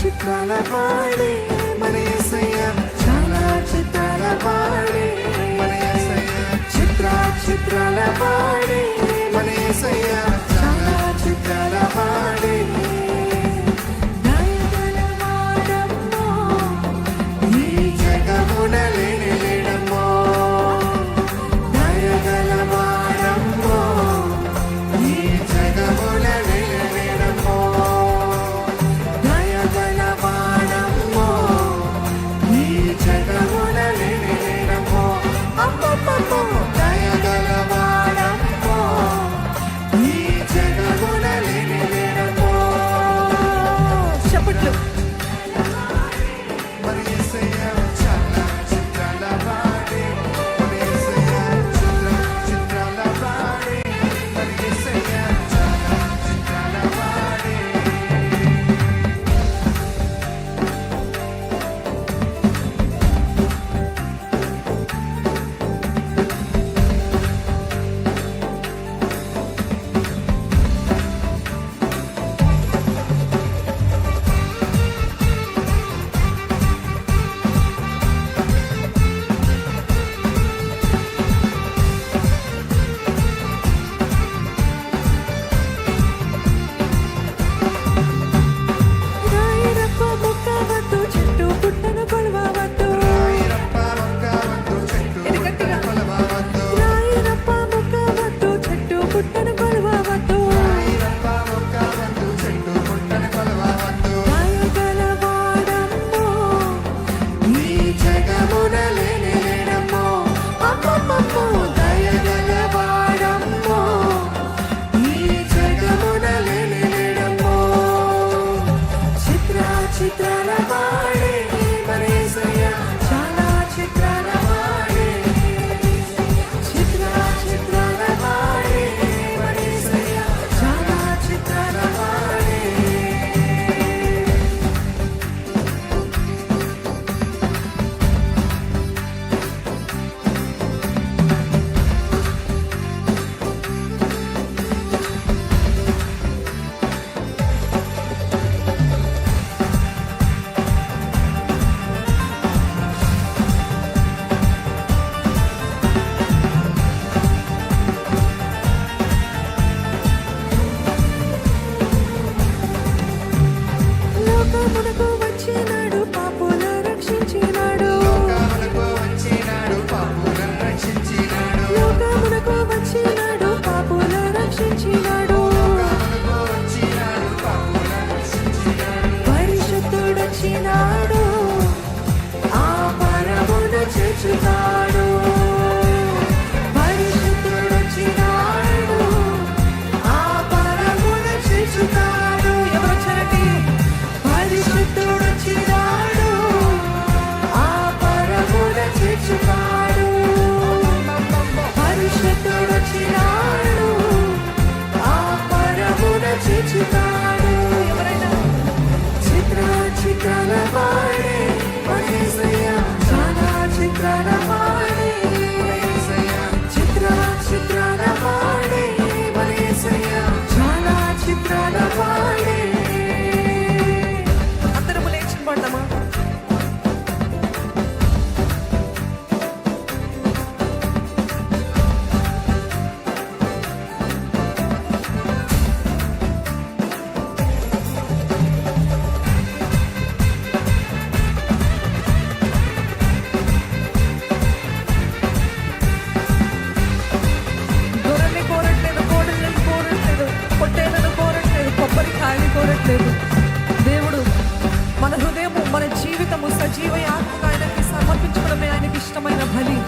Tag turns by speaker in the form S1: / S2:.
S1: చిత్రాల పాడే మన యేసయ్య, చాలా చిత్రాల పాడే మన యేసయ్య, చిత్రాల పాడే మన యేసయ్య, చాలా చిత్రాల పాడే. దయగలవాడమ్మో, ఈ జగమున లేనే లేడమ్మో, దయగలవాడమ్మో, ఈ జగమున లేనే లేడమ్మో, దయగలవాడమ్మో, ఈ జగమున లేనే లేడమ్మో, అమ్మమ్మమ్మో, దయగలవాడమ్మో, ఈ జగమున లేనే లేడమ్మో. చప్పట్లు. మరి యేసయ్య చాలా చిత్రాల పాడే, మరి యేసయ్య చిత్రాల పాడే, మరి యేసయ్య చాలా చిత్రాల పాడే. రాయిరప్ప మొక్కవద్దు, చెట్టు పుట్టను కొలవవద్దు. రాయిరప్ప మొక్కవద్దు, చెట్టు పుట్టను కొలవవద్దు. రాయిరప్ప మొక్కవద్దు, చెట్టు పుట్టను కొలవవద్దు. రాయిరప్ప మొక్కవద్దు, చెట్టు పుట్టను కొలవవద్దు. దయగలవాడమ్మో, ఈ జగమున లేనే లేడమ్మో, అమ్మమ్మమ్మో, దయగలవాడమ్మో, ఈ జగమున లేనే లేడమ్మో. చిత్రాల పాడే మన యేసయ్య, చాలా చిత్రాల పాడే, చిత్రాల పాడే మన యేసయ్య, చాలా చిత్రాల పాడే. లోకమునకు వచ్చినాడు, పాపుల రక్షించినాడు. లోకమునకు వచ్చినాడు, పాపుల రక్షించినాడు. లోకమునకు వచ్చినాడు, పాపుల రక్షించినాడు. లోకమునకు వచ్చినాడు, పాపుల రక్షించినాడు. పరిశుద్ధుడొచ్చినాడు, ఆ పరమున చేర్చుతాడు. పరిశుద్ధుడొచ్చినాడు, ఆ పరమున చేర్చుతాడు. ఎవరొచ్చారండి? పరిశుద్ధుడొచ్చినాడు, ఆ పరమున చేర్చుతాడు. పరిశుద్ధుడొచ్చినాడు, ఆ పరమున చేర్చుతాడు. ఎవరైనా చిత్రాల పాడే మన యేసయ్య, చాలా చిత్రాల పాడే మన యేసయ్య, చిత్రాల పాడే మన యేసయ్య, చాలా చిత్రాల పాడే. అందరము లేచి పడదామా? గొర్రెల్ని కోరట్లేదు, కోడళ్ళని కోరట్లేదు, పొట్టేళ్ళను కోరట్లేదు, కొబ్బరికాయని కోరట్లేదు. దేవుడు మన హృదయము, మన జీవితము సజీవ యాగంగా ఆయనకి సమర్పించడమే ఆయనకి ఇష్టమైన బలి.